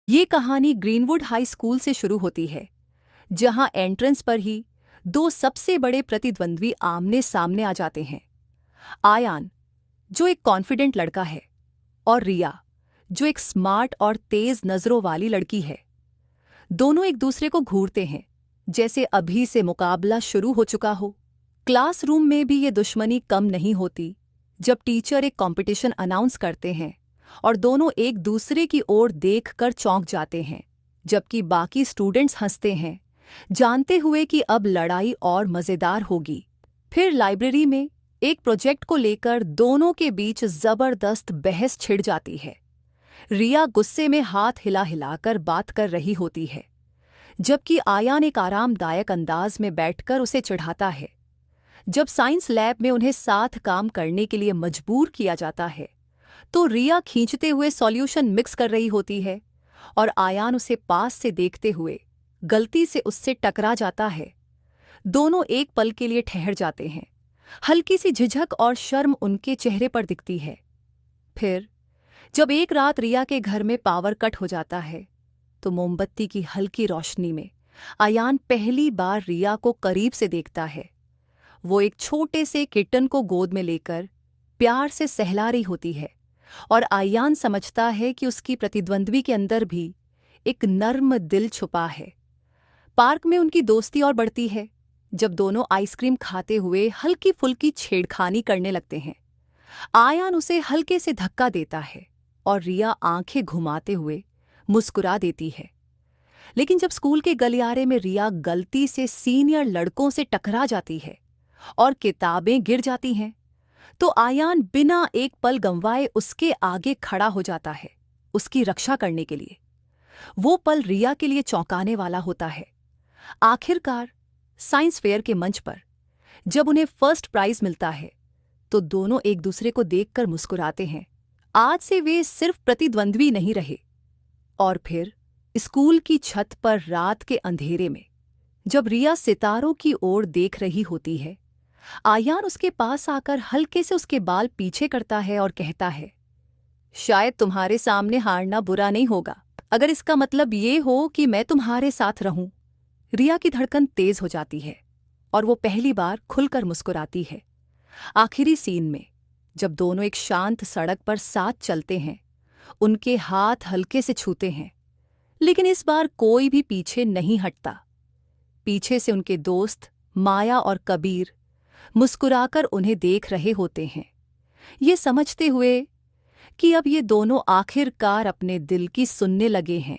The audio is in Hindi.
ये कहानी ग्रीनवुड हाई स्कूल से शुरू होती है, जहां एंट्रेंस पर ही दो सबसे बड़े प्रतिद्वंद्वी आमने सामने आ जाते हैं। आयान, जो एक कॉन्फिडेंट लड़का है, और रिया, जो एक स्मार्ट और तेज नजरों वाली लड़की है। दोनों एक दूसरे को घूरते हैं, जैसे अभी से मुकाबला शुरू हो चुका हो। क्लासरूम में भी ये दुश्मनी कम नहीं होती जब टीचर एक कंपटीशन अनाउंस करते हैं और दोनों एक दूसरे की ओर देखकर चौंक जाते हैं, जबकि बाकी स्टूडेंट्स हंसते हैं, जानते हुए कि अब लड़ाई और मज़ेदार होगी। फिर लाइब्रेरी में एक प्रोजेक्ट को लेकर दोनों के बीच जबरदस्त बहस छिड़ जाती है। रिया गुस्से में हाथ हिला हिलाकर बात कर रही होती है, जबकि आयान एक आरामदायक अंदाज में बैठकर उसे चिढ़ाता है। जब साइंस लैब में उन्हें साथ काम करने के लिए मजबूर किया जाता है, तो रिया खींचते हुए सॉल्यूशन मिक्स कर रही होती है और आयान उसे पास से देखते हुए गलती से उससे टकरा जाता है। दोनों एक पल के लिए ठहर जाते हैं। हल्की सी झिझक और शर्म उनके चेहरे पर दिखती है। फिर जब एक रात रिया के घर में पावर कट हो जाता है, तो मोमबत्ती की हल्की रोशनी में आयान पहली बार रिया को करीब से देखता है। वो एक छोटे से किटन को गोद में लेकर प्यार से सहला रही होती है, और आयान समझता है कि उसकी प्रतिद्वंद्वी के अंदर भी एक नर्म दिल छुपा है। पार्क में उनकी दोस्ती और बढ़ती है, जब दोनों आइसक्रीम खाते हुए हल्की फुल्की छेड़खानी करने लगते हैं। आयान उसे हल्के से धक्का देता है और रिया आंखें घुमाते हुए मुस्कुरा देती है। लेकिन जब स्कूल के गलियारे में रिया गलती से सीनियर लड़कों से टकरा जाती है और किताबें गिर जाती हैं, तो आयान बिना एक पल गंवाए उसके आगे खड़ा हो जाता है, उसकी रक्षा करने के लिए। वो पल रिया के लिए चौंकाने वाला होता है। आखिरकार साइंस फेयर के मंच पर जब उन्हें फर्स्ट प्राइज मिलता है, तो दोनों एक दूसरे को देखकर मुस्कुराते हैं। आज से वे सिर्फ प्रतिद्वंद्वी नहीं रहे। और फिर स्कूल की छत पर रात के अंधेरे में जब रिया सितारों की ओर देख रही होती है, आयान उसके पास आकर हल्के से उसके बाल पीछे करता है और कहता है, शायद तुम्हारे सामने हारना बुरा नहीं होगा, अगर इसका मतलब ये हो कि मैं तुम्हारे साथ रहूं। रिया की धड़कन तेज हो जाती है और वो पहली बार खुलकर मुस्कुराती है। आखिरी सीन में जब दोनों एक शांत सड़क पर साथ चलते हैं, उनके हाथ हल्के से छूते हैं, लेकिन इस बार कोई भी पीछे नहीं हटता। पीछे से उनके दोस्त माया और कबीर मुस्कुराकर उन्हें देख रहे होते हैं, ये समझते हुए कि अब ये दोनों आखिरकार अपने दिल की सुनने लगे हैं।